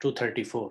234।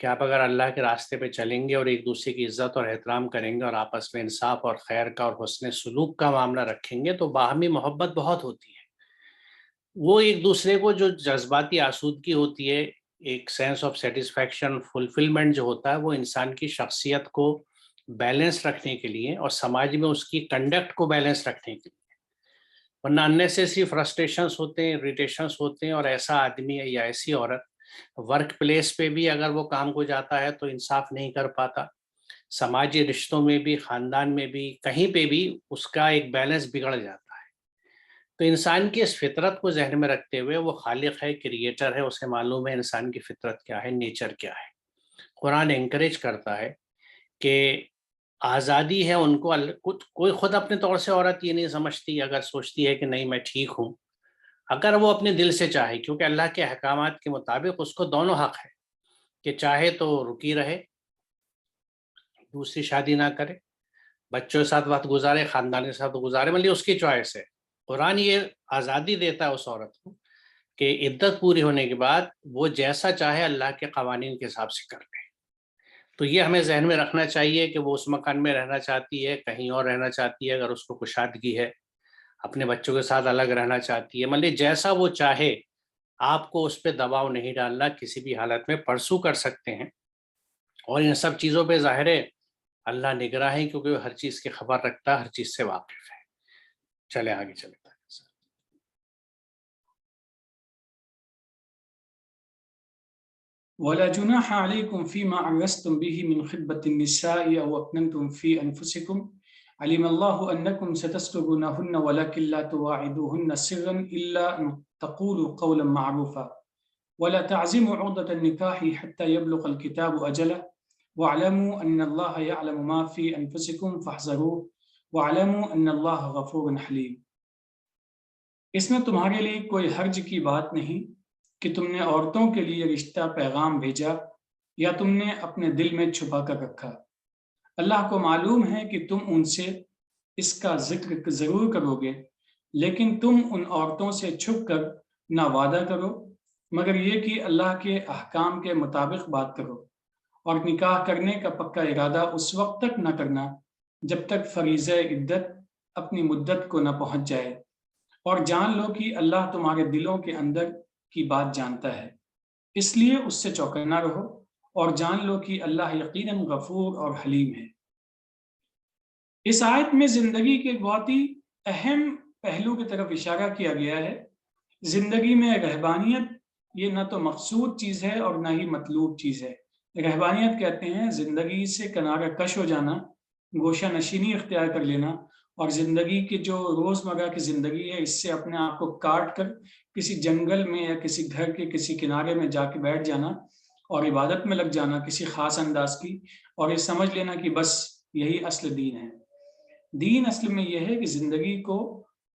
کہ آپ اگر اللہ کے راستے پہ چلیں گے اور ایک دوسرے کی عزت اور احترام کریں گے اور آپس میں انصاف اور خیر کا اور حسن سلوک کا معاملہ رکھیں گے تو باہمی محبت بہت ہوتی ہے. وہ ایک دوسرے کو جو جذباتی آسودگی ہوتی ہے، ایک سینس آف سیٹسفیکشن، فلفلمنٹ جو ہوتا ہے، وہ انسان کی شخصیت کو بیلنس رکھنے کے لیے اور سماج میں اس کی کنڈکٹ کو بیلنس رکھنے کے لیے. ورنہ اننیسیسری فرسٹریشنس ہوتے ہیں، اریٹیشنس ہوتے ہیں، اور ایسا آدمی یا ایسی عورت ورک پلیس پہ بھی اگر وہ کام کو جاتا ہے تو انصاف نہیں کر پاتا، سماجی رشتوں میں بھی، خاندان میں بھی، کہیں پہ بھی اس کا ایک بیلنس بگڑ جاتا ہے. تو انسان کی اس فطرت کو ذہن میں رکھتے ہوئے، وہ خالق ہے، کریٹر ہے، اسے معلوم ہے انسان کی فطرت کیا ہے، نیچر کیا ہے. قرآن انکریج کرتا ہے کہ آزادی ہے ان کو. کوئی خود اپنے طور سے عورت یہ نہیں سمجھتی، اگر سوچتی ہے کہ نہیں میں ٹھیک ہوں، اگر وہ اپنے دل سے چاہے، کیونکہ اللہ کے احکامات کے مطابق اس کو دونوں حق ہے کہ چاہے تو رکی رہے، دوسری شادی نہ کرے، بچوں کے ساتھ وقت گزارے، خاندان کے ساتھ گزارے، مطلب اس کی چوائس ہے. قرآن یہ آزادی دیتا ہے اس عورت کو کہ عدت پوری ہونے کے بعد وہ جیسا چاہے اللہ کے قوانین کے حساب سے کر لے. تو یہ ہمیں ذہن میں رکھنا چاہیے کہ وہ اس مکان میں رہنا چاہتی ہے، کہیں اور رہنا چاہتی ہے، اگر اس کو کشادگی ہے، اپنے بچوں کے ساتھ الگ رہنا چاہتی ہے، مطلب جیسا وہ چاہے، آپ کو اس پہ دباؤ نہیں ڈالنا، کسی بھی حالت میں پرسو کر سکتے ہیں. اور ان سب چیزوں پہ ظاہر ہے اللہ نگراں ہے، کیونکہ وہ ہر چیز کی خبر رکھتا ہے، ہر چیز سے واقف ہے. چلے آگے چلتا ہے. ولا جناح عليكم فيما عرضتم به من خطبة النساء أو أكننتم في أنفسكم علم الله أنكم ستذكرونهن ولكن لا تواعدوهن سرا إلا أن تقولوا قولا معروفا ولا تعزموا عقدة النكاح حتى يبلغ الكتاب أجله واعلموا أن الله يعلم ما في أنفسكم فاحذروه واعلموا أن الله غفور حليم. اس میں تمہارے لیے کوئی حرج کی بات نہیں کہ تم نے عورتوں کے لیے رشتہ پیغام بھیجا یا تم نے اپنے دل میں چھپا کر رکھا. اللہ کو معلوم ہے کہ تم ان سے اس کا ذکر ضرور کرو گے، لیکن تم ان عورتوں سے چھپ کر نہ وعدہ کرو مگر یہ کہ اللہ کے احکام کے مطابق بات کرو، اور نکاح کرنے کا پکا ارادہ اس وقت تک نہ کرنا جب تک فریضہ عدت اپنی مدت کو نہ پہنچ جائے، اور جان لو کہ اللہ تمہارے دلوں کے اندر کی بات جانتا ہے، اس لیے اس سے چوکنا رہو اور جان لو کہ اللہ یقیناً غفور اور حلیم ہے. اس آیت میں زندگی کے بہت ہی اہم پہلو کی طرف اشارہ کیا گیا ہے. زندگی میں رہبانیت یہ نہ تو مقصود چیز ہے اور نہ ہی مطلوب چیز ہے. رہبانیت کہتے ہیں زندگی سے کنارہ کش ہو جانا، گوشہ نشینی اختیار کر لینا، اور زندگی کی جو روزمرہ کی زندگی ہے اس سے اپنے آپ کو کاٹ کر کسی جنگل میں یا کسی گھر کے کسی کنارے میں جا کے بیٹھ جانا اور عبادت میں لگ جانا کسی خاص انداز کی، اور یہ سمجھ لینا کہ بس یہی اصل دین ہے. دین اصل میں یہ ہے کہ زندگی کو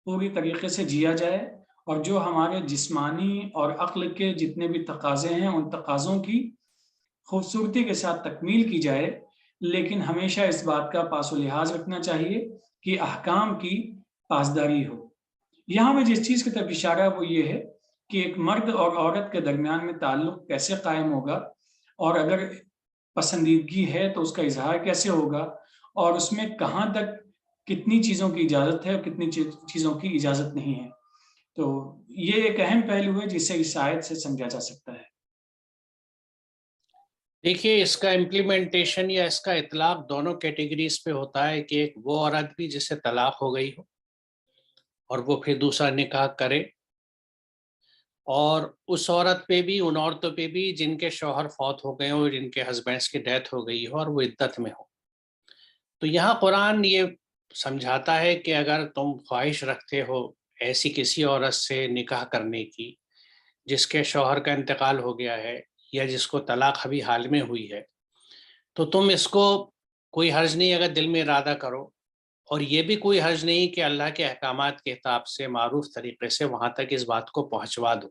پوری طریقے سے جیا جائے اور جو ہمارے جسمانی اور عقل کے جتنے بھی تقاضے ہیں ان تقاضوں کی خوبصورتی کے ساتھ تکمیل کی جائے، لیکن ہمیشہ اس بات کا پاس و لحاظ رکھنا چاہیے کہ احکام کی پاسداری ہو. یہاں میں جس چیز کی طرف اشارہ ہے وہ یہ ہے کہ ایک مرد اور عورت کے درمیان میں تعلق کیسے قائم ہوگا، اور اگر پسندیدگی ہے تو اس کا اظہار کیسے ہوگا، اور اس میں کہاں تک کتنی چیزوں کی اجازت ہے اور کتنی چیزوں کی اجازت نہیں ہے. تو یہ ایک اہم پہلو ہے جسے اس آیت سے سمجھا جا سکتا ہے. دیکھیے اس کا امپلیمنٹیشن یا اس کا اطلاق دونوں کیٹیگریز پہ ہوتا ہے کہ ایک وہ عورت بھی جسے طلاق ہو گئی ہو اور وہ پھر دوسرا نکاح کرے، اور اس عورت پہ بھی، ان عورتوں پہ بھی جن کے شوہر فوت ہو گئے ہوں، جن کے ہسبینڈس کی ڈیتھ ہو گئی ہو اور وہ عدت میں ہو. تو یہاں قرآن یہ سمجھاتا ہے کہ اگر تم خواہش رکھتے ہو ایسی کسی عورت سے نکاح کرنے کی جس کے شوہر کا انتقال ہو گیا ہے یا جس کو طلاق ابھی حال میں ہوئی ہے، تو تم اس کو کوئی حرج نہیں اگر دل میں ارادہ کرو، اور یہ بھی کوئی حرج نہیں کہ اللہ کے احکامات کے حساب سے معروف طریقے سے وہاں تک اس بات کو پہنچوا دو،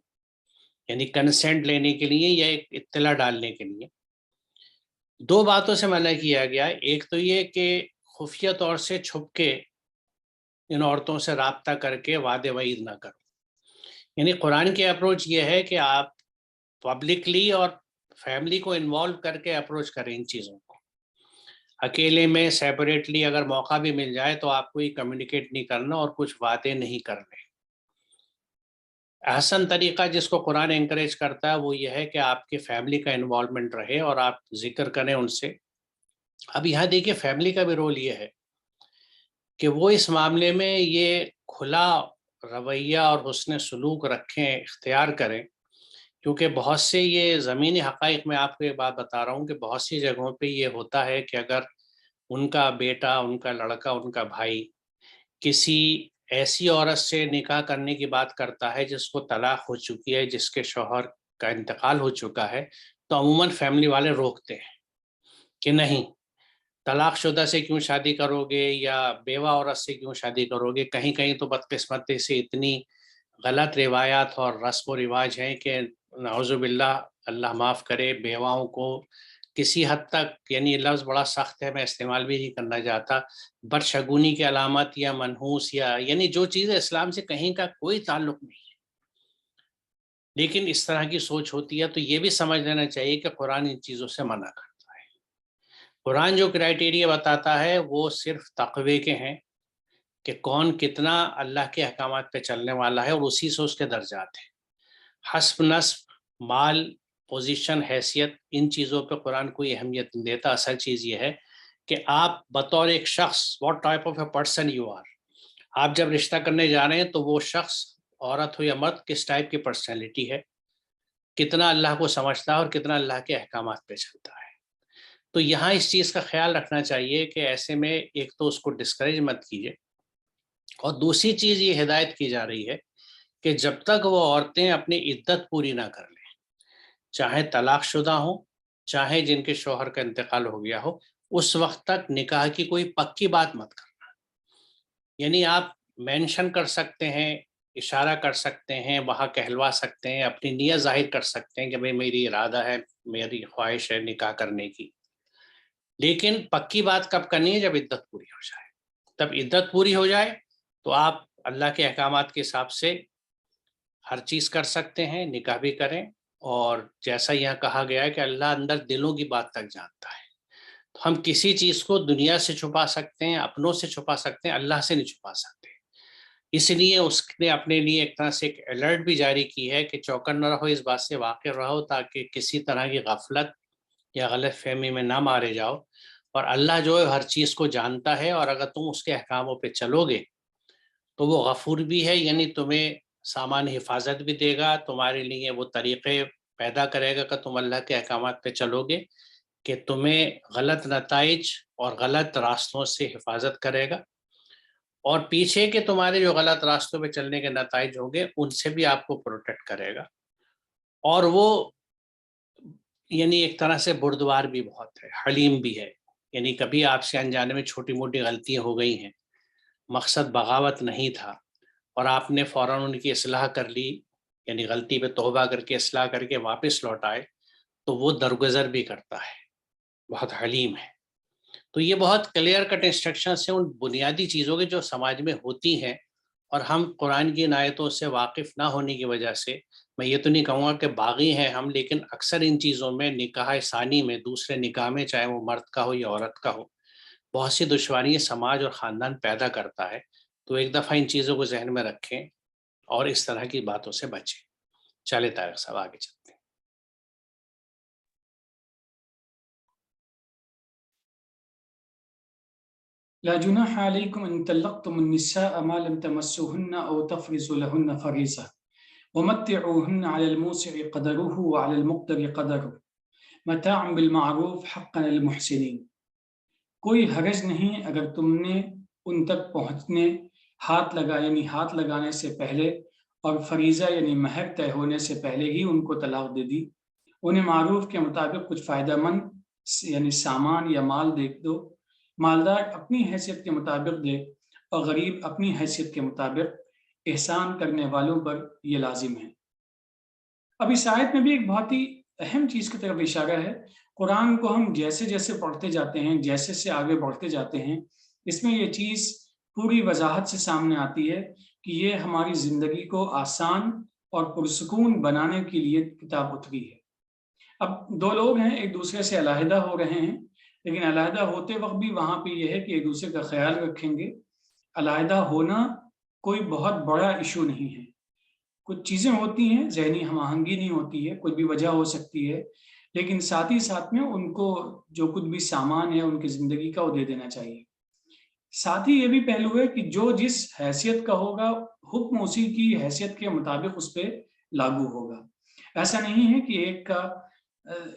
یعنی کنسنٹ لینے کے لیے یا ایک اطلاع ڈالنے کے لیے. دو باتوں سے منع کیا گیا، ایک تو یہ کہ خفیہ طور سے چھپ کے ان عورتوں سے رابطہ کر کے وعدے وعید نہ کرو. یعنی قرآن کی اپروچ یہ ہے کہ آپ پبلکلی اور فیملی کو انوالو کر کے اپروچ کریں ان چیزوں کو. اکیلے میں سیپریٹلی اگر موقع بھی مل جائے تو آپ کو یہ کمیونیکیٹ نہیں کرنا اور کچھ باتیں نہیں کرنے. احسن طریقہ جس کو قرآن انکریج کرتا ہے وہ یہ ہے کہ آپ کے فیملی کا انوالومنٹ رہے اور آپ ذکر کریں ان سے. اب یہاں دیکھیے فیملی کا بھی رول یہ ہے کہ وہ اس معاملے میں یہ کھلا رویہ اور حسن سلوک رکھیں، اختیار کریں، کیونکہ بہت سے یہ زمینی حقائق میں آپ کو یہ بات بتا رہا ہوں کہ بہت سی جگہوں پہ یہ ہوتا ہے کہ اگر ان کا بیٹا، ان کا لڑکا، ان کا بھائی کسی ایسی عورت سے نکاح کرنے کی بات کرتا ہے جس کو طلاق ہو چکی ہے، جس کے شوہر کا انتقال ہو چکا ہے، تو عموماً فیملی والے روکتے ہیں کہ نہیں، طلاق شدہ سے کیوں شادی کرو گے یا بیوہ عورت سے کیوں شادی کرو گے. کہیں کہیں تو بدقسمتی سے اتنی غلط روایات اور رسم و رواج ہیں کہ نعوذ باللہ، اللہ معاف کرے، بیواؤں کو کسی حد تک، یعنی لفظ بڑا سخت ہے، میں استعمال بھی نہیں کرنا چاہتا، بدشگونی کی علامت یا منحوس یا یعنی جو چیزیں اسلام سے کہیں کا کوئی تعلق نہیں ہے، لیکن اس طرح کی سوچ ہوتی ہے. تو یہ بھی سمجھ لینا چاہیے کہ قرآن ان چیزوں سے منع کرتا ہے. قرآن جو کرائٹیریا بتاتا ہے وہ صرف تقوی کے ہیں کہ کون کتنا اللہ کے احکامات پہ چلنے والا ہے، اور اسی سے اس کے درجات ہیں. حسب نسب، مال، پوزیشن، حیثیت، ان چیزوں پہ قرآن کوئی اہمیت نہیں دیتا. اصل چیز یہ ہے کہ آپ بطور ایک شخص، what type of a person you are, آپ جب رشتہ کرنے جا رہے ہیں تو وہ شخص، عورت ہو یا مرد، کس ٹائپ کی پرسنالٹی ہے، کتنا اللہ کو سمجھتا ہے اور کتنا اللہ کے احکامات پہ چلتا ہے. تو یہاں اس چیز کا خیال رکھنا چاہیے کہ ایسے میں ایک تو اس کو ڈسکریج مت کیجیے، اور دوسری چیز یہ ہدایت کی جا رہی ہے کہ جب تک وہ عورتیں اپنی عدت پوری نہ کر لیں، چاہے طلاق شدہ ہوں، چاہے جن کے شوہر کا انتقال ہو گیا ہو، اس وقت تک نکاح کی کوئی پکی بات مت کرنا. یعنی آپ مینشن کر سکتے ہیں، اشارہ کر سکتے ہیں، وہاں کہلوا سکتے ہیں، اپنی نیت ظاہر کر سکتے ہیں کہ بھئی میری ارادہ ہے، میری خواہش ہے نکاح کرنے کی، لیکن پکی بات کب کرنی ہے؟ جب عدت پوری ہو جائے. تب عدت پوری ہو جائے تو آپ اللہ کے احکامات کے حساب سے ہر چیز کر سکتے ہیں، نکاح بھی کریں. اور جیسا یہاں کہا گیا ہے کہ اللہ اندر دلوں کی بات تک جانتا ہے، تو ہم کسی چیز کو دنیا سے چھپا سکتے ہیں، اپنوں سے چھپا سکتے ہیں، اللہ سے نہیں چھپا سکتے. اس لیے اس نے اپنے لیے ایک طرح سے ایک الرٹ بھی جاری کی ہے کہ چوکن نہ رہو، اس بات سے واقع رہو تاکہ کسی طرح کی غفلت یا غلط فہمی میں نہ مارے جاؤ. اور اللہ جو ہے ہر چیز کو جانتا ہے، اور اگر تم اس کے احکاموں پہ چلو گے تو وہ غفور بھی ہے، یعنی تمہیں سامان حفاظت بھی دے گا، تمہارے لیے وہ طریقے پیدا کرے گا کہ تم اللہ کے احکامات پہ چلو گے کہ تمہیں غلط نتائج اور غلط راستوں سے حفاظت کرے گا، اور پیچھے کے تمہارے جو غلط راستوں پہ چلنے کے نتائج ہوں گے ان سے بھی آپ کو پروٹیکٹ کرے گا. اور وہ یعنی ایک طرح سے بردبار بھی بہت ہے، حلیم بھی ہے. یعنی کبھی آپ سے انجانے میں چھوٹی موٹی غلطیاں ہو گئی ہیں، مقصد بغاوت نہیں تھا، اور آپ نے فوراً ان کی اصلاح کر لی، یعنی غلطی پہ توبہ کر کے اصلاح کر کے واپس لوٹ آئے، تو وہ درگزر بھی کرتا ہے، بہت حلیم ہے. تو یہ بہت کلیئر کٹ انسٹرکشنز ہیں ان بنیادی چیزوں کے جو سماج میں ہوتی ہیں، اور ہم قرآن کی آیتوں سے واقف نہ ہونے کی وجہ سے، میں یہ تو نہیں کہوں گا کہ باغی ہیں ہم، لیکن اکثر ان چیزوں میں، نکاح ثانی میں، دوسرے نکاح میں، چاہے وہ مرد کا ہو یا عورت کا ہو، بہت سی دشواریاں سماج اور خاندان پیدا کرتا ہے. تو ایک دفعہ ان چیزوں کو ذہن میں رکھیں اور اس طرح کی باتوں سے بچیں. چلے طارق صاحب آگے چلتے ہیں. لا جناح عليكم ان طلقتم النساء ما لم تمسوهن او تفرضوا لهن فريضة ومتعوهن على الموسع قدره وعلى المقتر قدره متاعا بالمعروف حقا للمحسنين. کوئی حرج نہیں اگر تم نے ان تک پہنچنے، ہاتھ لگانے سے پہلے اور فریضہ یعنی مہر طے ہونے سے پہلے ہی ان کو طلاق دے دی. انہیں معروف کے مطابق کچھ فائدہ مند یعنی سامان یا مال دے دو. مالدار اپنی حیثیت کے مطابق دے اور غریب اپنی حیثیت کے مطابق. احسان کرنے والوں پر یہ لازم ہے. اب اس آیت میں بھی ایک بہت ہی اہم چیز کی طرف اشارہ ہے. قرآن کو ہم جیسے جیسے پڑھتے جاتے ہیں، جیسے سے آگے بڑھتے جاتے ہیں، اس میں یہ چیز پوری وضاحت سے سامنے آتی ہے کہ یہ ہماری زندگی کو آسان اور پرسکون بنانے کے لیے کتاب اتری ہے. اب دو لوگ ہیں، ایک دوسرے سے علیحدہ ہو رہے ہیں، لیکن علیحدہ ہوتے وقت بھی وہاں پہ یہ ہے کہ ایک دوسرے کا خیال رکھیں گے. علیحدہ ہونا کوئی بہت بڑا ایشو نہیں ہے. کچھ چیزیں ہوتی ہیں، ذہنی ہم آہنگی نہیں ہوتی ہے، کوئی بھی وجہ ہو سکتی ہے، لیکن ساتھ ہی ساتھ میں ان کو جو کچھ بھی سامان ہے ان کی زندگی کا وہ دے دینا چاہیے. ساتھ ہی یہ بھی پہلو ہے کہ جو جس حیثیت کا ہوگا حکم اسی کی حیثیت کے مطابق اس پہ لاگو ہوگا. ایسا نہیں ہے کہ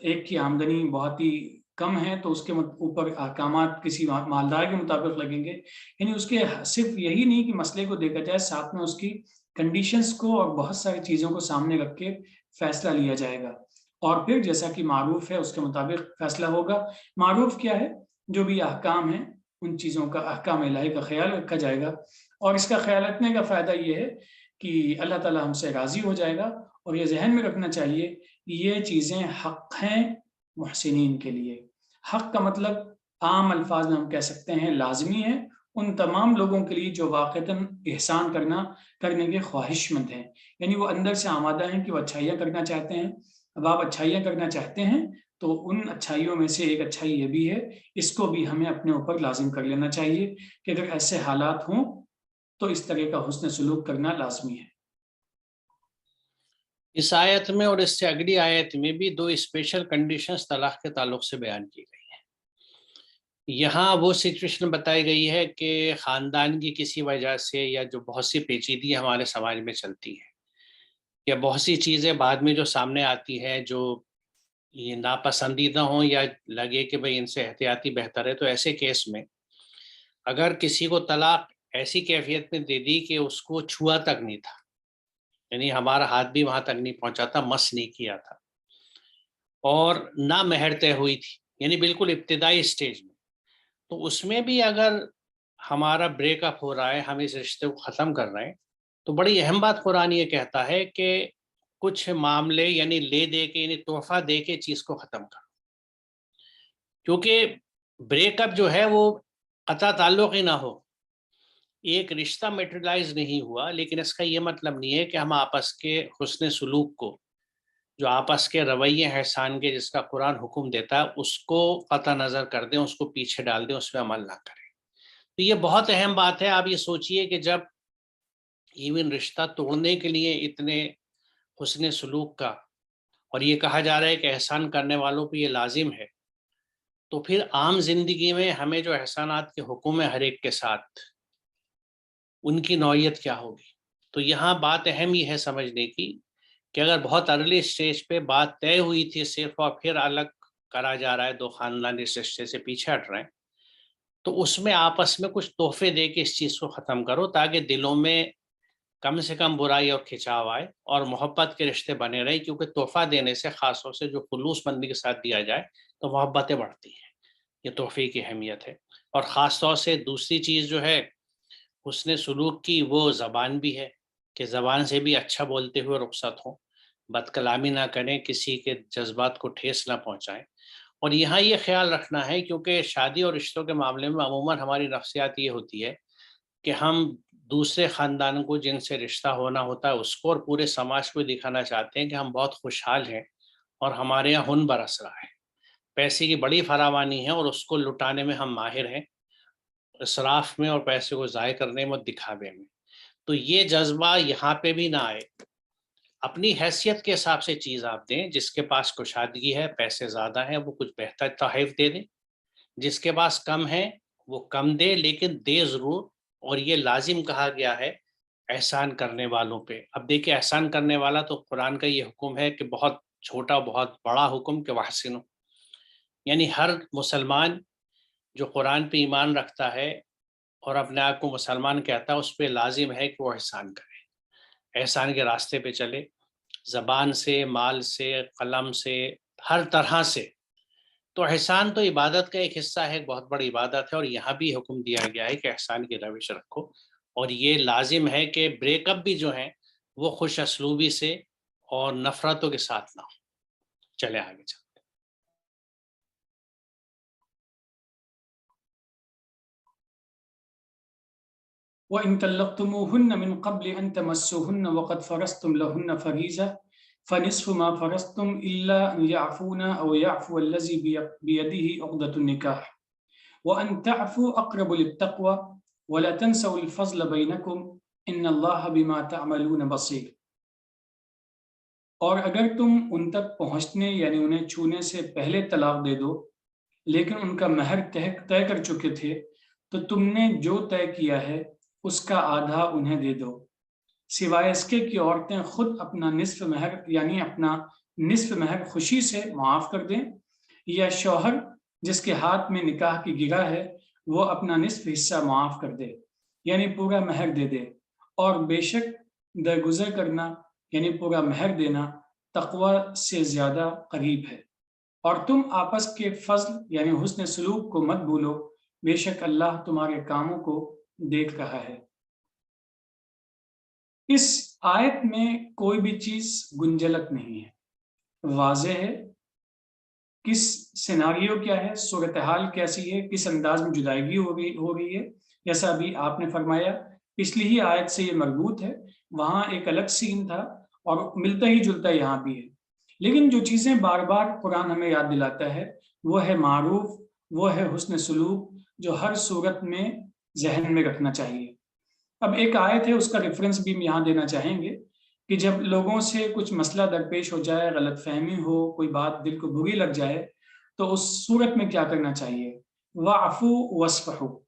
ایک کی آمدنی بہت ہی کم ہے تو اس کے اوپر احکامات کسی مالدار کے مطابق لگیں گے. یعنی اس کے صرف یہی نہیں کہ مسئلے کو دیکھا جائے، ساتھ میں اس کی کنڈیشنز کو اور بہت ساری چیزوں کو سامنے رکھ کے فیصلہ لیا جائے گا، اور پھر جیسا کہ معروف ہے اس کے مطابق فیصلہ ہوگا. معروف کیا ہے؟ جو بھی احکام ہیں ان چیزوں کا، احکام الہی کا خیال رکھا جائے گا، اور اس کا خیال رکھنے کا فائدہ یہ ہے کہ اللہ تعالیٰ ہم سے راضی ہو جائے گا. اور یہ ذہن میں رکھنا چاہیے کہ یہ چیزیں حق ہیں محسنین کے لیے. حق کا مطلب عام الفاظ میں ہم کہہ سکتے ہیں لازمی ہے ان تمام لوگوں کے لیے جو واقعتاً احسان کرنے کے خواہش مند ہیں، یعنی وہ اندر سے آمادہ ہیں کہ وہ اچھائیاں کرنا چاہتے ہیں. اب آپ اچھائیاں کرنا چاہتے ہیں تو ان اچھائیوں میں سے ایک اچھائی یہ بھی ہے، اس کو بھی ہمیں اپنے اوپر لازم کر لینا چاہیے کہ اگر ایسے حالات ہوں تو اس طرح کا حسن سلوک کرنا لازمی ہے. اس آیت میں اور اس سے اگلی آیت میں بھی دو اسپیشل کنڈیشنز طلاق کے تعلق سے بیان کی گئی ہیں. یہاں وہ سچویشن بتائی گئی ہے کہ خاندان کی کسی وجہ سے یا جو بہت سی پیچیدگی ہمارے سماج میں چلتی ہے یا بہت سی چیزیں بعد میں جو سامنے آتی ہیں جو یہ ناپسندیدہ ہوں یا لگے کہ بھئی ان سے احتیاطی بہتر ہے، تو ایسے کیس میں اگر کسی کو طلاق ایسی کیفیت میں دے دی کہ اس کو چھوا تک نہیں تھا، یعنی ہمارا ہاتھ بھی وہاں تک نہیں پہنچا تھا، مس نہیں کیا تھا، اور نہ مہر طے ہوئی تھی، یعنی بالکل ابتدائی سٹیج میں، تو اس میں بھی اگر ہمارا بریک اپ ہو رہا ہے، ہم اس رشتے کو ختم کر رہے ہیں، تو بڑی اہم بات قرآن یہ کہتا ہے کہ کچھ معاملے یعنی لے دے کے، یعنی تحفہ دے کے چیز کو ختم کرو. کیونکہ بریک اپ جو ہے وہ قطع تعلق ہی نہ ہو، ایک رشتہ میٹریلائز نہیں ہوا، لیکن اس کا یہ مطلب نہیں ہے کہ ہم آپس کے حسن سلوک کو، جو آپس کے رویے احسان کے جس کا قرآن حکم دیتا ہے، اس کو قطع نظر کر دیں، اس کو پیچھے ڈال دیں، اس پہ عمل نہ کریں. تو یہ بہت اہم بات ہے. آپ یہ سوچئے کہ جب ایون رشتہ توڑنے کے لیے اتنے حسن سلوک کا اور یہ کہا جا رہا ہے کہ احسان کرنے والوں پہ یہ لازم ہے، تو پھر عام زندگی میں ہمیں جو احسانات کے حکم ہے ہر ایک کے ساتھ، ان کی نوعیت کیا ہوگی. تو یہاں بات اہم یہ ہے سمجھنے کی کہ اگر بہت ارلی سٹیج پہ بات طے ہوئی تھی صرف، اور پھر الگ کرا جا رہا ہے، دو خاندان اس رشتے سے پیچھے ہٹ رہے ہیں، تو اس میں آپس میں کچھ تحفے دے کے اس چیز کو ختم کرو، تاکہ دلوں میں کم سے کم برائی اور کھچاؤ آئے اور محبت کے رشتے بنے رہے. کیونکہ تحفہ دینے سے، خاص طور سے جو خلوص بندی کے ساتھ دیا جائے، تو محبتیں بڑھتی ہیں. یہ تحفے کی اہمیت ہے. اور خاص طور سے دوسری چیز جو ہے حسن سلوک کی، وہ زبان بھی ہے، کہ زبان سے بھی اچھا بولتے ہوئے رخصت ہوں، بد کلامی نہ کریں، کسی کے جذبات کو ٹھیس نہ پہنچائیں. اور یہاں یہ خیال رکھنا ہے، کیونکہ شادی اور رشتوں کے معاملے میں عموماً ہماری نفسیات یہ ہوتی ہے کہ ہم دوسرے خاندان کو جن سے رشتہ ہونا ہوتا ہے اس کو اور پورے سماج کو دکھانا چاہتے ہیں کہ ہم بہت خوشحال ہیں اور ہمارے یہاں ہن برس رہا ہے، پیسے کی بڑی فراوانی ہے اور اس کو لٹانے میں ہم ماہر ہیں، اسراف میں اور پیسے کو ضائع کرنے میں اور دکھاوے میں. تو یہ جذبہ یہاں پہ بھی نہ آئے. اپنی حیثیت کے حساب سے چیز آپ دیں. جس کے پاس کشادگی ہے، پیسے زیادہ ہیں، وہ کچھ بہتر تحائف دے دیں. جس کے پاس کم ہے وہ کم دے، لیکن دے ضرور. اور یہ لازم کہا گیا ہے احسان کرنے والوں پہ. اب دیکھیں احسان کرنے والا تو قرآن کا یہ حکم ہے کہ بہت چھوٹا بہت بڑا حکم کہ وحسنو، یعنی ہر مسلمان جو قرآن پہ ایمان رکھتا ہے اور اپنے آپ کو مسلمان کہتا ہے، اس پہ لازم ہے کہ وہ احسان کرے، احسان کے راستے پہ چلے، زبان سے، مال سے، قلم سے، ہر طرح سے. تو احسان تو عبادت کا ایک حصہ ہے، بہت بڑی عبادت ہے، اور یہاں بھی حکم دیا گیا ہے کہ احسان کی روش رکھو. اور یہ لازم ہے کہ بریک اپ بھی جو ہیں وہ خوش اسلوبی سے اور نفرتوں کے ساتھ نہ ہو. چلے آگے چلیں. وَإِن طَلَّقْتُمُوهُنَّ مِن قَبْلِ أَن تَمَسُّوهُنَّ وَقَدْ فَرَضْتُمْ لَهُنَّ فَرِيضَةً فنصف ما فرضتم الا ان يعفون او يعفو الذي بيده عقدة النكاح وان تعفوا اقرب للتقوى ولا تنسوا الفضل بينكم ان الله بما تعملون بصير. اور اگر تم ان تک پہنچنے یعنی انہیں چھونے سے پہلے طلاق دے دو لیکن ان کا مہر طے کر چکے تھے تو تم نے جو طے کیا ہے اس کا آدھا انہیں دے دو، سوائے اس کے کہ عورتیں خود اپنا نصف مہر یعنی اپنا نصف مہر خوشی سے معاف کر دیں، یا شوہر جس کے ہاتھ میں نکاح کی گرہ ہے وہ اپنا نصف حصہ معاف کر دے یعنی پورا مہر دے دے، اور بے شک درگزر کرنا یعنی پورا مہر دینا تقوی سے زیادہ قریب ہے، اور تم آپس کے فضل یعنی حسن سلوک کو مت بھولو، بے شک اللہ تمہارے کاموں کو دیکھ رہا ہے۔ اس آیت میں کوئی بھی چیز گنجلک نہیں ہے، واضح ہے کس سیناریو کیا ہے، صورتحال کیسی ہے، کس انداز میں جدائیگی ہو رہی ہے، جیسا ابھی آپ نے فرمایا پچھلی ہی آیت سے یہ مربوط ہے، وہاں ایک الگ سین تھا اور ملتا ہی جلتا یہاں بھی ہے، لیکن جو چیزیں بار بار قرآن ہمیں یاد دلاتا ہے وہ ہے معروف، وہ ہے حسن سلوک جو ہر صورت میں ذہن میں رکھنا چاہیے۔ اب ایک آیت ہے اس کا ریفرنس بھی ہم یہاں دینا چاہیں گے کہ جب لوگوں سے کچھ مسئلہ درپیش ہو جائے، غلط فہمی ہو، کوئی بات دل کو بری لگ جائے تو اس صورت میں کیا کرنا چاہیے؟ وَعْفُوا وَاصْفَحُوا،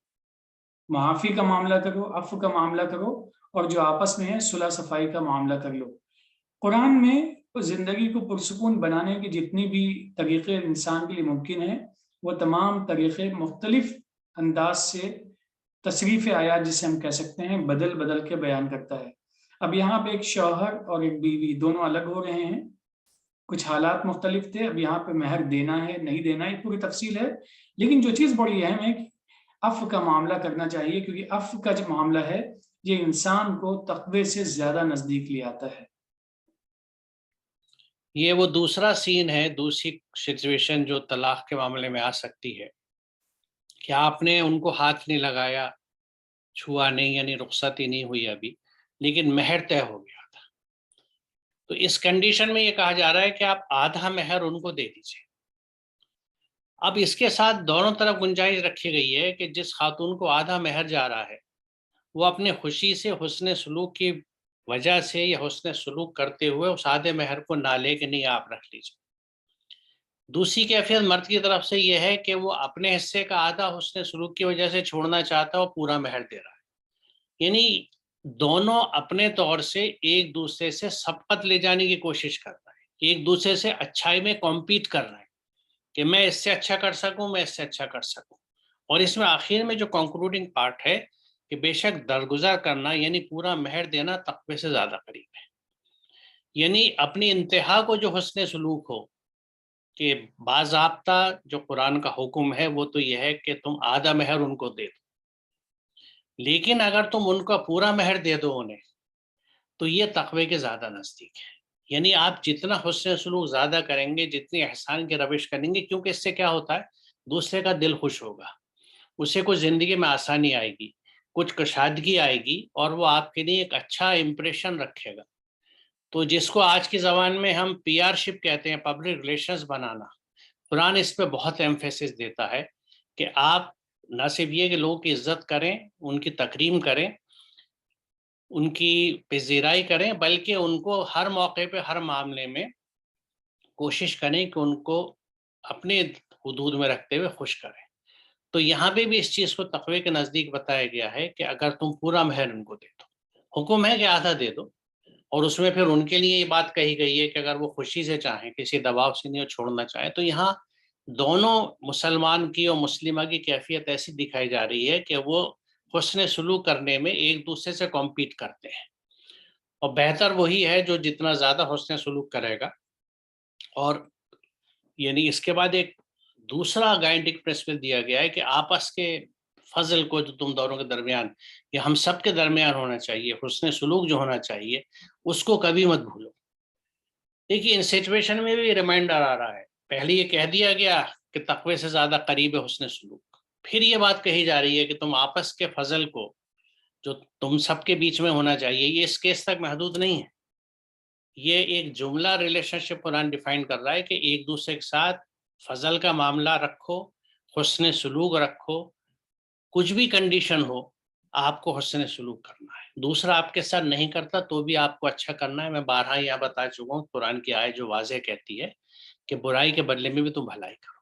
معافی کا معاملہ کرو، عفو کا معاملہ کرو، اور جو آپس میں ہے صلح صفائی کا معاملہ کر لو۔ قرآن میں زندگی کو پرسکون بنانے کی جتنی بھی طریقے انسان کے لیے ممکن ہیں وہ تمام طریقے مختلف انداز سے تصریف آیات جسے ہم کہہ سکتے ہیں بدل بدل کے بیان کرتا ہے۔ اب یہاں پہ ایک شوہر اور ایک بیوی دونوں الگ ہو رہے ہیں، کچھ حالات مختلف تھے، اب یہاں پہ مہر دینا ہے نہیں دینا ہے پوری تفصیل ہے، لیکن جو چیز بڑی اہم ہے کہ عفو کا معاملہ کرنا چاہیے، کیونکہ عفو کا جو معاملہ ہے یہ انسان کو تقوی سے زیادہ نزدیک لے آتا ہے۔ یہ وہ دوسرا سین ہے، دوسری سچویشن جو طلاق کے معاملے میں آ سکتی ہے کہ آپ نے ان کو ہاتھ نہیں لگایا، چھوا نہیں، یعنی رخصت ہی نہیں ہوئی ابھی، لیکن مہر طے ہو گیا تھا، تو اس کنڈیشن میں یہ کہا جا رہا ہے کہ آپ آدھا مہر ان کو دے دیجیے۔ اب اس کے ساتھ دونوں طرف گنجائش رکھی گئی ہے کہ جس خاتون کو آدھا مہر جا رہا ہے وہ اپنے خوشی سے حسن سلوک کی وجہ سے یا حسن سلوک کرتے ہوئے اس آدھے مہر کو نہ لے کہ نہیں آپ رکھ لیجیے۔ دوسری کیفیت مرد کی طرف سے یہ ہے کہ وہ اپنے حصے کا آدھا حسن سلوک کی وجہ سے چھوڑنا چاہتا ہے اور پورا مہر دے رہا ہے، یعنی دونوں اپنے طور سے ایک دوسرے سے سبقت لے جانے کی کوشش کر رہا ہے، ایک دوسرے سے اچھائی میں کمپیٹ کر رہے ہیں کہ میں اس سے اچھا کر سکوں، میں اس سے اچھا کر سکوں، اور اس میں آخر میں جو کنکلوڈنگ پارٹ ہے کہ بے شک درگزر کرنا یعنی پورا مہر دینا تقوی سے زیادہ قریب ہے، یعنی اپنی انتہا کو جو حسن سلوک ہو کہ باضابطہ جو قرآن کا حکم ہے وہ تو یہ ہے کہ تم آدھا مہر ان کو دے دو، لیکن اگر تم ان کا پورا مہر دے دو انہیں تو یہ تقوی کے زیادہ نزدیک ہے، یعنی آپ جتنا حسن سلوک زیادہ کریں گے، جتنی احسان کی روش کریں گے، کیونکہ اس سے کیا ہوتا ہے دوسرے کا دل خوش ہوگا، اسے کچھ زندگی میں آسانی آئے گی، کچھ کشادگی آئے گی، اور وہ آپ کے لیے ایک اچھا امپریشن رکھے گا۔ تو جس کو آج کی زبان میں ہم پی آر شپ کہتے ہیں، پبلک ریلیشنز بنانا، قرآن اس پہ بہت ایمفیسس دیتا ہے کہ آپ نہ صرف یہ کہ لوگوں کی عزت کریں، ان کی تکریم کریں، ان کی پذیرائی کریں، بلکہ ان کو ہر موقع پہ ہر معاملے میں کوشش کریں کہ ان کو اپنے حدود میں رکھتے ہوئے خوش کریں۔ تو یہاں پہ بھی اس چیز کو تقوی کے نزدیک بتایا گیا ہے کہ اگر تم پورا مہر ان کو دے دو، حکم ہے کہ آدھا دے دو، اور اس میں پھر ان کے لیے یہ بات کہی گئی ہے کہ اگر وہ خوشی سے چاہیں، کسی دباؤ سے نہیں چھوڑنا چاہیں، تو یہاں دونوں مسلمان کی اور مسلمہ کی کیفیت ایسی دکھائی جا رہی ہے کہ وہ حسن سلوک کرنے میں ایک دوسرے سے کمپیٹ کرتے ہیں، اور بہتر وہی ہے جو جتنا زیادہ حسن سلوک کرے گا۔ اور یعنی اس کے بعد ایک دوسرا گائیڈنگ پرنسپل دیا گیا ہے کہ آپس کے فضل کو جو تم دونوں کے درمیان یا ہم سب کے درمیان ہونا چاہیے، حسن سلوک جو ہونا چاہیے اس کو کبھی مت بھولو۔ دیکھیے ان سچویشن میں بھی ریمائنڈر آ رہا ہے، پہلے یہ کہہ دیا گیا کہ تقوی سے زیادہ قریب ہے حسن سلوک، پھر یہ بات کہی جا رہی ہے کہ تم آپس کے فضل کو جو تم سب کے بیچ میں ہونا چاہیے یہ اس کیس تک محدود نہیں ہے، یہ ایک جملہ ریلیشن شپ قرآن ڈیفائن کر رہا ہے کہ ایک دوسرے کے ساتھ فضل کا معاملہ رکھو، حسن سلوک رکھو، کچھ بھی کنڈیشن ہو آپ کو حسن سلوک کرنا ہے. دوسرا آپ کے ساتھ نہیں کرتا تو بھی آپ کو اچھا کرنا ہے. میں بارہا یہاں بتا چکا ہوں، قرآن کی آیت جو واضح کہتی ہے کہ برائی کے بدلے میں بھی تم بھلائی کرو.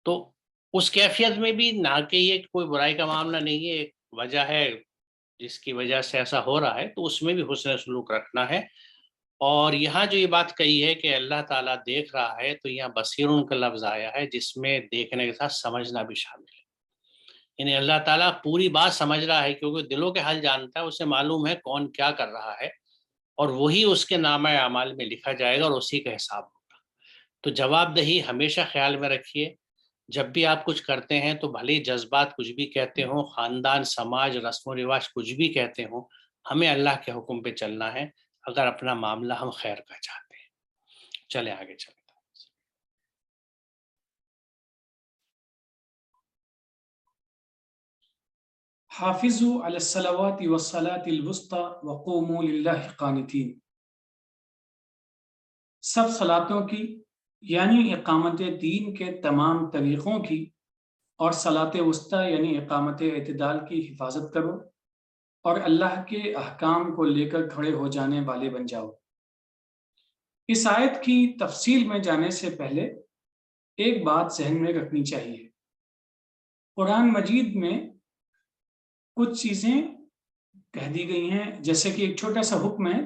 تو اس کیفیت میں بھی نہ کہ یہ کوئی برائی کا معاملہ نہیں ہے، ایک وجہ ہے جس کی وجہ سے ایسا ہو رہا ہے، تو اس میں بھی حسن سلوک رکھنا ہے. اور یہاں جو یہ بات کہی ہے کہ اللہ تعالیٰ دیکھ رہا ہے، تو یہاں بصیرون کا لفظ آیا ہے جس میں دیکھنے کے ساتھ سمجھنا بھی شامل ہے. یعنی اللہ تعالیٰ پوری بات سمجھ رہا ہے، کیونکہ دلوں کے حال جانتا ہے، اسے معلوم ہے کون کیا کر رہا ہے، اور وہی اس کے نامہ اعمال میں لکھا جائے گا اور اسی کا حساب ہوگا. تو جواب دہی ہمیشہ خیال میں رکھیے. جب بھی آپ کچھ کرتے ہیں تو بھلے جذبات کچھ بھی کہتے ہوں، خاندان، سماج، رسم و رواج کچھ بھی کہتے ہوں، ہمیں اللہ کے حکم پہ چلنا ہے اگر اپنا معاملہ ہم خیر کا چاہتے ہیں. چلیں آگے چلیں. حافظوا علی الصلوات والصلاة الوسطى وقوموا للہ قانتین. سب صلاتوں کی یعنی اقامت دین کے تمام طریقوں کی اور صلاۃ وسطیٰ یعنی اقامت اعتدال کی حفاظت کرو اور اللہ کے احکام کو لے کر کھڑے ہو جانے والے بن جاؤ. اس آیت کی تفصیل میں جانے سے پہلے ایک بات ذہن میں رکھنی چاہیے. قرآن مجید میں کچھ چیزیں کہہ دی گئی ہیں، جیسے کہ ایک چھوٹا سا حکم ہے،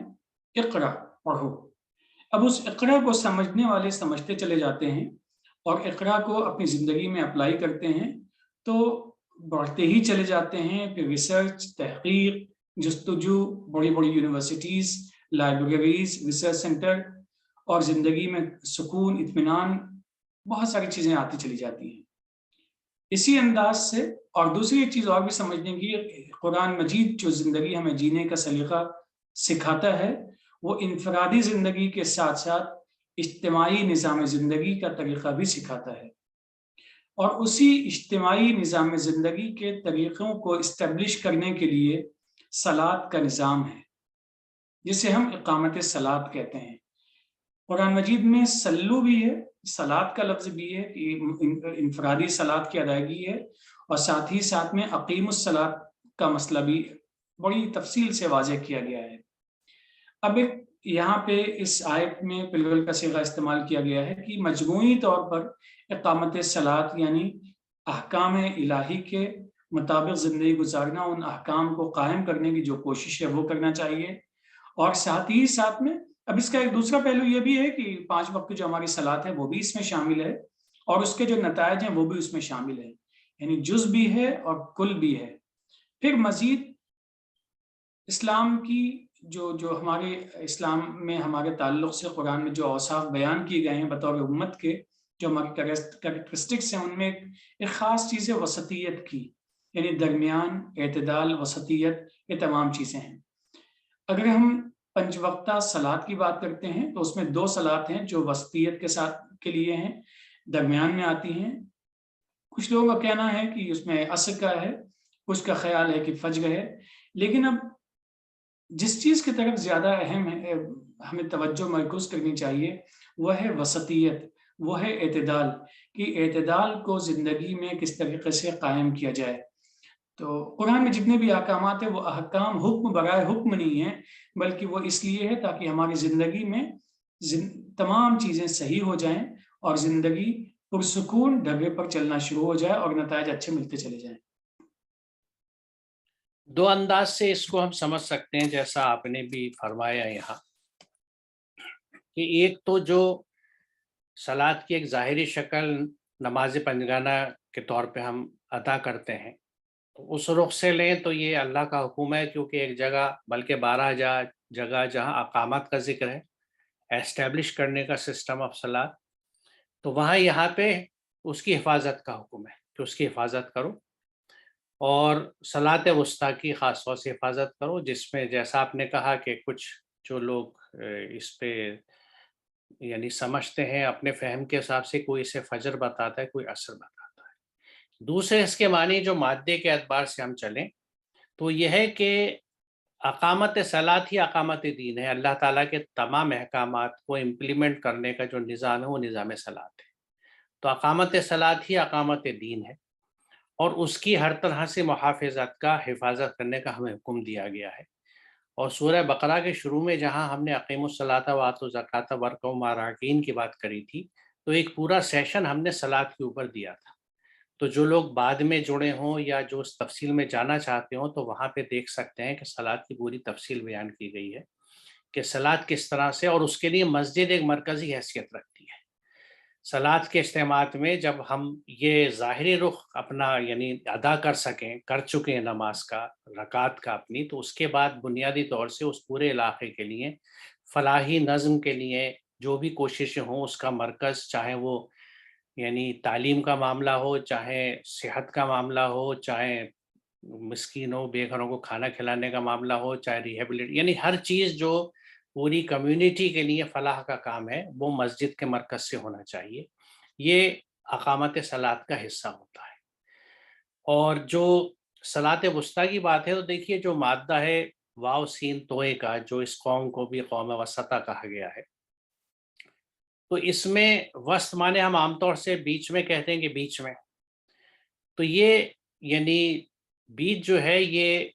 اقرا، پڑھو. اب اس اقرا کو سمجھنے والے سمجھتے چلے جاتے ہیں اور اقرا کو اپنی زندگی میں اپلائی کرتے ہیں، تو بڑھتے ہی چلے جاتے ہیں. پھر ریسرچ، تحقیق، جستجو، بڑی بڑی یونیورسٹیز، لائبریریز، ریسرچ سینٹر، اور زندگی میں سکون، اطمینان، بہت ساری چیزیں آتی چلی جاتی ہیں. اسی انداز سے اور دوسری ایک چیز اور بھی سمجھنے کی، قرآن مجید جو زندگی ہمیں جینے کا سلیقہ سکھاتا ہے، وہ انفرادی زندگی کے ساتھ ساتھ اجتماعی نظام زندگی کا طریقہ بھی سکھاتا ہے. اور اسی اجتماعی نظام زندگی کے طریقوں کو اسٹیبلش کرنے کے لیے صلاۃ کا نظام ہے، جسے ہم اقامت صلاۃ کہتے ہیں. قرآن مجید میں سلو بھی ہے، صلاۃ کا لفظ بھی ہے کہ انفرادی صلاۃ کی ادائیگی ہے، اور ساتھ ہی ساتھ میں اقیم الصلاۃ کا مسئلہ بھی بڑی تفصیل سے واضح کیا گیا ہے. اب ایک یہاں پہ اس آیت میں پلگل کا صیغہ استعمال کیا گیا ہے کہ مجموعی طور پر اقامت صلاۃ یعنی احکام الہی کے مطابق زندگی گزارنا، ان احکام کو قائم کرنے کی جو کوشش ہے وہ کرنا چاہیے. اور ساتھ ہی ساتھ میں اب اس کا ایک دوسرا پہلو یہ بھی ہے کہ 5 وقت جو ہماری صلاۃ ہے وہ بھی اس میں شامل ہے، اور اس کے جو نتائج ہیں وہ بھی اس میں شامل ہیں، یعنی جز بھی ہے اور کل بھی ہے. پھر مزید اسلام کی جو ہمارے اسلام میں ہمارے تعلق سے قرآن میں جو اوصاف بیان کیے گئے ہیں بطور امت کے، جو ہماری کریکٹرسٹکس ہیں، ان میں ایک خاص چیز ہے وسطیت کی، یعنی درمیان، اعتدال، وسطیت، یہ تمام چیزیں ہیں. اگر ہم 5 وقتہ صلاۃ کی بات کرتے ہیں تو اس میں 2 صلاۃ ہیں جو وسطیت کے ساتھ کے لیے ہیں، درمیان میں آتی ہیں. کچھ لوگوں کا کہنا ہے کہ اس میں عصر کا ہے، کچھ کا خیال ہے کہ فجر ہے. لیکن اب جس چیز کی طرف زیادہ اہم ہے ہمیں توجہ مرکوز کرنی چاہیے، وہ ہے وسطیت، وہ ہے اعتدال، کہ اعتدال کو زندگی میں کس طریقے سے قائم کیا جائے. تو قرآن میں جتنے بھی احکامات ہیں وہ احکام حکم برائے حکم نہیں ہیں، بلکہ وہ اس لیے ہے تاکہ ہماری زندگی میں تمام چیزیں صحیح ہو جائیں اور زندگی پرسکون ڈھگے پر چلنا شروع ہو جائے اور نتائج اچھے ملتے چلے جائیں. 2 انداز سے اس کو ہم سمجھ سکتے ہیں، جیسا آپ نے بھی فرمایا یہاں، کہ ایک تو جو صلاۃ کی ایک ظاہری شکل نماز پنجگانہ کے طور پہ ہم ادا کرتے ہیں، تو اس رخ سے لیں تو یہ اللہ کا حکم ہے، کیونکہ ایک جگہ بلکہ 12 جگہ جہاں اقامت کا ذکر ہے، ایسٹیبلش کرنے کا سسٹم آف صلاۃ، تو وہاں یہاں پہ اس کی حفاظت کا حکم ہے کہ اس کی حفاظت کرو، اور صلاۃ وسطیٰ کی خاص طور سے حفاظت کرو، جس میں جیسا آپ نے کہا کہ کچھ جو لوگ اس پہ یعنی سمجھتے ہیں اپنے فہم کے حساب سے، کوئی اسے فجر بتاتا ہے، کوئی عصر بتاتا ہے. دوسرے اس کے معنی جو مادے کے اعتبار سے ہم چلیں تو یہ ہے کہ اقامت صلاۃ ہی اقامت دین ہے. اللہ تعالیٰ کے تمام احکامات کو امپلیمنٹ کرنے کا جو نظام ہے وہ نظام صلاۃ ہے. تو اقامت صلاۃ ہی اقامت دین ہے، اور اس کی ہر طرح سے محافظت کا، حفاظت کرنے کا ہمیں حکم دیا گیا ہے. اور سورہ بقرہ کے شروع میں جہاں ہم نے اقیموا الصلاۃ وآتوا الزکاۃ وارکعوا مع الراکعین کی بات کری تھی، تو ایک پورا سیشن ہم نے صلاۃ کے اوپر دیا تھا. تو جو لوگ بعد میں جڑے ہوں یا جو اس تفصیل میں جانا چاہتے ہوں تو وہاں پہ دیکھ سکتے ہیں کہ صلاۃ کی پوری تفصیل بیان کی گئی ہے کہ صلاۃ کس طرح سے، اور اس کے لیے مسجد ایک مرکزی حیثیت رکھتی ہے. صلاۃ کے اجتماعات میں جب ہم یہ ظاہری رخ اپنا یعنی ادا کر سکیں، کر چکے ہیں نماز کا، رکعت کا اپنی، تو اس کے بعد بنیادی طور سے اس پورے علاقے کے لیے فلاحی نظم کے لیے جو بھی کوششیں ہوں، اس کا مرکز، چاہے وہ یعنی تعلیم کا معاملہ ہو، چاہے صحت کا معاملہ ہو، چاہے مسکینوں بے گھروں کو کھانا کھلانے کا معاملہ ہو، چاہے ریہیبلیٹ، یعنی ہر چیز جو پوری کمیونٹی کے لیے فلاح کا کام ہے وہ مسجد کے مرکز سے ہونا چاہیے. یہ اقامت صلاۃ کا حصہ ہوتا ہے. اور جو صلاۃ وسطیٰ کی بات ہے تو دیکھیے جو مادہ ہے واو سین توئے کا، جو اس قوم کو بھی قوم وسطیٰ کہا گیا ہے، تو اس میں وسط مانے ہم عام طور سے بیچ میں کہتے ہیں کہ بیچ میں. تو یہ یعنی بیچ جو ہے، یہ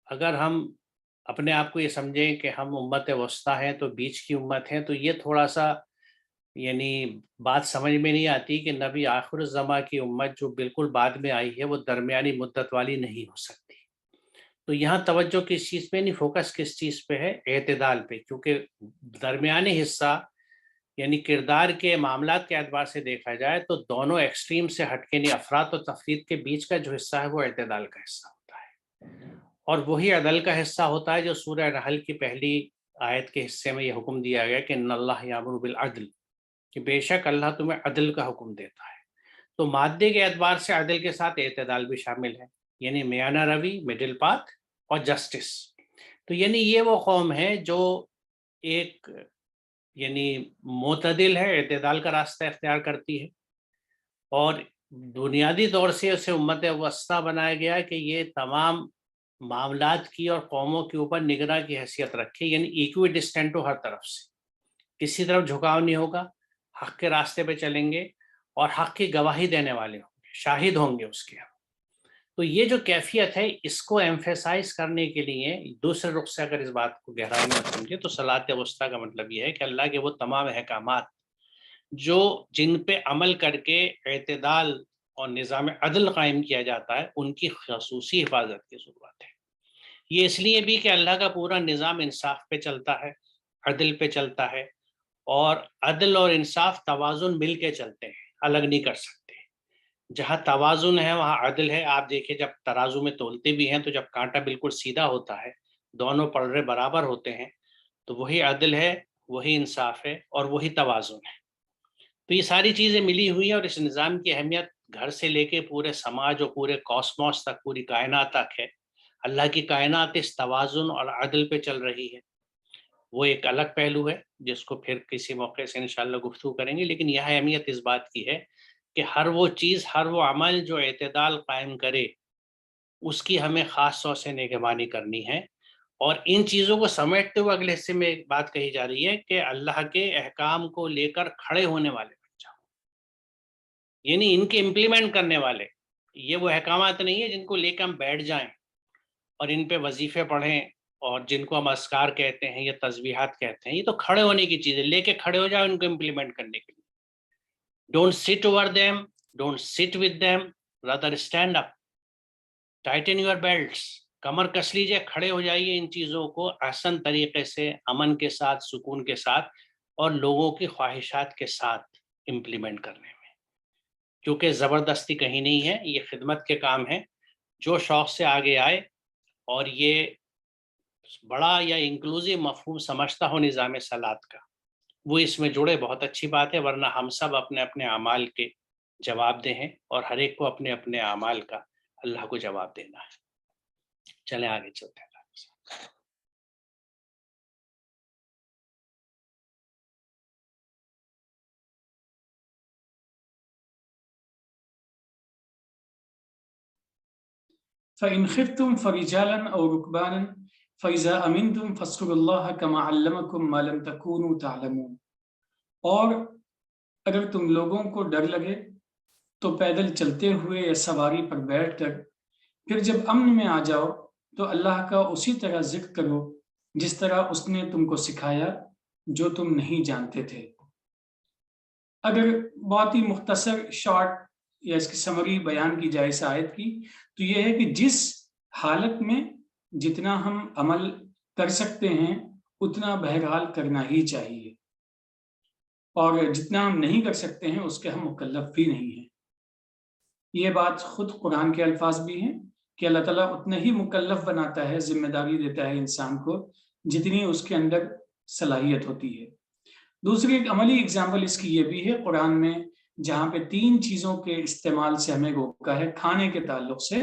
اگر ہم اپنے آپ کو یہ سمجھیں کہ ہم امت وسطیٰ ہیں تو بیچ کی امت ہیں، تو یہ تھوڑا سا یعنی بات سمجھ میں نہیں آتی کہ نبی آخر الزماں کی امت جو بالکل بعد میں آئی ہے وہ درمیانی مدت والی نہیں ہو سکتی. تو یہاں توجہ کس چیز پہ نہیں، فوکس کس چیز پہ ہے؟ اعتدال پہ. کیونکہ درمیانی حصہ یعنی کردار کے معاملات کے اعتبار سے دیکھا جائے تو دونوں ایکسٹریم سے ہٹ کے نہیں، افراط و تفریط کے بیچ کا جو حصہ ہے وہ اعتدال کا حصہ ہوتا ہے. اور وہی عدل کا حصہ ہوتا ہے جو سورہ نحل کی پہلی آیت کے حصے میں یہ حکم دیا گیا کہ ان اللہ یامر بالعدل، کہ بے شک اللہ تمہیں عدل کا حکم دیتا ہے. تو مادے کے اعتبار سے عدل کے ساتھ اعتدال بھی شامل ہے، یعنی میانہ روی، مڈل پاتھ اور جسٹس. تو یعنی یہ وہ قوم ہے جو ایک یعنی معتدل ہے، اعتدال کا راستہ اختیار کرتی ہے. اور بنیادی طور سے اسے امت وسطیٰ بنایا گیا ہے کہ یہ تمام معاملات کی اور قوموں کے اوپر نگراں کی حیثیت رکھے، یعنی ایکوی ڈسٹینٹ ہو ہر طرف سے، کسی طرف جھکاؤ نہیں ہوگا، حق کے راستے پہ چلیں گے اور حق کی گواہی دینے والے ہوں گے، شاہد ہوں گے اس کے. تو یہ جو کیفیت ہے اس کو ایمفیسائز کرنے کے لیے دوسرے رخ سے اگر اس بات کو گہرائی میں سمجھے تو صلاۃ وسطیٰ کا مطلب یہ ہے کہ اللہ کے وہ تمام احکامات جو جن پہ عمل کر کے اعتدال اور نظام عدل قائم کیا جاتا ہے ان کی خصوصی حفاظت کی ضرورت ہے. یہ اس لیے بھی کہ اللہ کا پورا نظام انصاف پہ چلتا ہے، عدل پہ چلتا ہے، اور عدل اور انصاف توازن مل کے چلتے ہیں، الگ نہیں کر سکتے. جہاں توازن ہے وہاں عدل ہے. آپ دیکھیں جب ترازو میں تولتے بھی ہیں تو جب کانٹا بالکل سیدھا ہوتا ہے، دونوں پلڑے برابر ہوتے ہیں، تو وہی عدل ہے، وہی انصاف ہے اور وہی توازن ہے. تو یہ ساری چیزیں ملی ہوئی ہیں، اور اس نظام کی اہمیت گھر سے لے کے پورے سماج اور پورے کاسموس تک، پوری کائنات تک ہے. اللہ کی کائنات اس توازن اور عدل پہ چل رہی ہے. وہ ایک الگ پہلو ہے جس کو پھر کسی موقع سے انشاءاللہ گفتگو کریں گے. لیکن یہ اہمیت اس بات کی ہے کہ ہر وہ چیز، ہر وہ عمل جو اعتدال قائم کرے اس کی ہمیں خاص طور سے نگہبانی کرنی ہے. اور ان چیزوں کو سمیٹتے ہوئے اگلے حصے میں ایک بات کہی جا رہی ہے کہ اللہ کے احکام کو لے کر کھڑے ہونے والے بن جاؤ، یعنی ان کے امپلیمنٹ کرنے والے. یہ وہ احکامات نہیں ہیں جن کو لے کے ہم بیٹھ جائیں اور ان پہ وظیفے پڑھیں اور جن کو ہم اذکار کہتے ہیں یا تسبیحات کہتے ہیں. یہ تو کھڑے ہونے کی چیزیں، لے کے کھڑے ہو جاؤ ان کو امپلیمنٹ کرنے کے لیے. ڈونٹ سٹ over them, don't sit with them, rather stand up, Titan your belts, کمر کس لیجیے، کھڑے ہو جائیے ان چیزوں کو احسن طریقے سے، امن کے ساتھ، سکون کے ساتھ اور لوگوں کی خواہشات کے ساتھ امپلیمنٹ کرنے میں. کیونکہ زبردستی کہیں نہیں ہے، یہ خدمت کے کام ہیں. جو شوق سے آگے آئے اور یہ بڑا یا انکلوزیو مفہوم سمجھتا ہو نظام صلاۃ کا، وہ اس میں جڑے، بہت اچھی بات ہے. ورنہ ہم سب اپنے اپنے اعمال کے جواب دہ ہیں اور ہر ایک کو اپنے اپنے اعمال کا اللہ کو جواب دینا ہے. چلیں آگے چلتے ہیں. فإن خفتم فرجالا أو ركبانا فَإِذَا أَمِنْتُمْ فَاذْكُرُوا اللَّهَ كَمَا عَلَّمَكُم مَّا لَمْ تَكُونُوا تَعْلَمُونَ۔ اور اگر تم لوگوں کو ڈر لگے تو پیدل چلتے ہوئے یا سواری پر بیٹھ کر پھر جب امن میں آ جاؤ تو اللہ کا اسی طرح ذکر کرو جس طرح اس نے تم کو سکھایا جو تم نہیں جانتے تھے۔ اگر بہت ہی مختصر شارٹ یا اس کی سمری بیان کی جائے اس آیت کی تو یہ ہے کہ جس حالت میں جتنا ہم عمل کر سکتے ہیں اتنا بہرحال کرنا ہی چاہیے، اور جتنا ہم نہیں کر سکتے ہیں اس کے ہم مکلف بھی نہیں ہیں۔ یہ بات خود قرآن کے الفاظ بھی ہیں کہ اللہ تعالیٰ اتنا ہی مکلف بناتا ہے، ذمہ داری دیتا ہے انسان کو جتنی اس کے اندر صلاحیت ہوتی ہے۔ دوسری ایک عملی اگزامپل اس کی یہ بھی ہے قرآن میں، جہاں پہ 3 چیزوں کے استعمال سے ہمیں روکا ہے کھانے کے تعلق سے،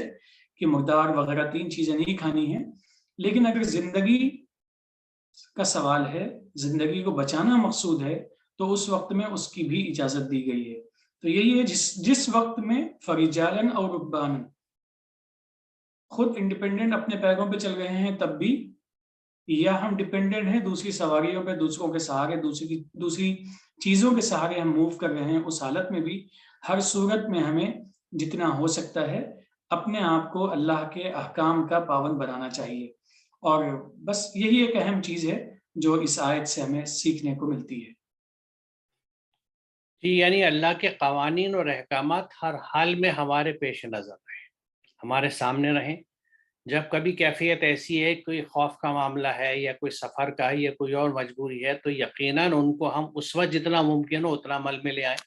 کہ مردار وغیرہ 3 چیزیں نہیں کھانی ہیں، لیکن اگر زندگی کا سوال ہے، زندگی کو بچانا مقصود ہے، تو اس وقت میں اس کی بھی اجازت دی گئی ہے۔ تو یہی ہے جس وقت میں فرجالن اور رکبان خود انڈیپینڈنٹ اپنے پیروں پہ چل رہے ہیں تب بھی، یا ہم ڈیپینڈنٹ ہیں دوسری سواریوں پہ، دوسروں کے سہارے، دوسری چیزوں کے سہارے ہم موو کر رہے ہیں، اس حالت میں بھی ہر صورت میں ہمیں جتنا ہو سکتا ہے اپنے آپ کو اللہ کے احکام کا پابند بنانا چاہیے۔ اور بس یہی ایک اہم چیز ہے جو اس آیت سے ہمیں سیکھنے کو ملتی ہے۔ جی، یعنی اللہ کے قوانین اور احکامات ہر حال میں ہمارے پیش نظر رہیں، ہمارے سامنے رہیں۔ جب کبھی کیفیت ایسی ہے، کوئی خوف کا معاملہ ہے یا کوئی سفر کا ہے یا کوئی اور مجبوری ہے، تو یقیناً ان کو ہم اس وقت جتنا ممکن ہو اتنا عمل میں لے آئیں۔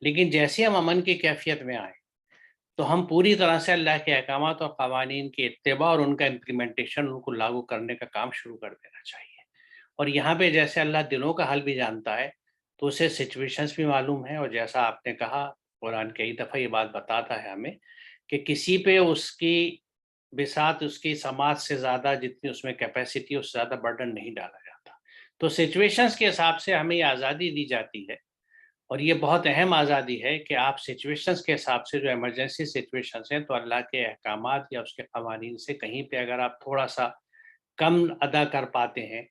لیکن جیسے ہم امن کی کیفیت میں آئیں تو ہم پوری طرح سے اللہ کے احکامات اور قوانین کی اتباع اور ان کا امپلیمنٹیشن، ان کو لاگو کرنے کا کام شروع کر دینا چاہیے۔ اور یہاں پہ جیسے اللہ دلوں کا حل بھی جانتا ہے تو اسے سچویشنز بھی معلوم ہے، اور جیسا آپ نے کہا قرآن کئی دفعہ یہ بات بتاتا ہے ہمیں کہ کسی پہ اس کی بساط، اس کی سماعت سے زیادہ جتنی اس میں کیپیسٹی، اس سے زیادہ برڈن نہیں ڈالا جاتا۔ تو سچویشنز کے حساب سے ہمیں یہ آزادی دی جاتی ہے، اور یہ بہت اہم آزادی ہے کہ آپ سچویشنز کے حساب سے، جو ایمرجنسی سچویشنز ہیں، تو اللہ کے احکامات یا اس کے قوانین سے کہیں پہ اگر آپ تھوڑا سا کم ادا کر پاتے ہیں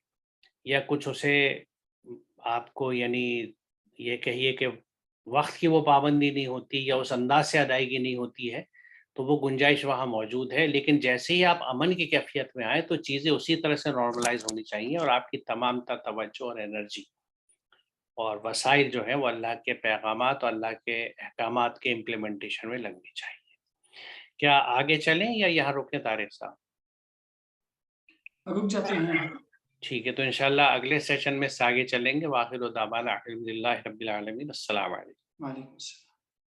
یا کچھ اسے آپ کو، یعنی یہ کہیے کہ وقت کی وہ پابندی نہیں ہوتی یا اس انداز سے ادائیگی نہیں ہوتی ہے، تو وہ گنجائش وہاں موجود ہے۔ لیکن جیسے ہی آپ امن کی کیفیت میں آئیں تو چیزیں اسی طرح سے نارملائز ہونی چاہیے، اور آپ کی تمام تر توجہ اور انرجی اور وسائل جو ہیں وہ اللہ کے پیغامات اور اللہ کے احکامات کے امپلیمنٹیشن میں لگنی چاہیے۔ کیا آگے چلیں یا یہاں رکیں طارق صاحب؟ رک جاتے ہیں۔ ٹھیک ہے، تو انشاءاللہ اگلے سیشن میں سے آگے چلیں گے۔ وآخر دعوانا الحمدللہ رب العالمین۔ السلام علیکم۔ وعلیکم السلام۔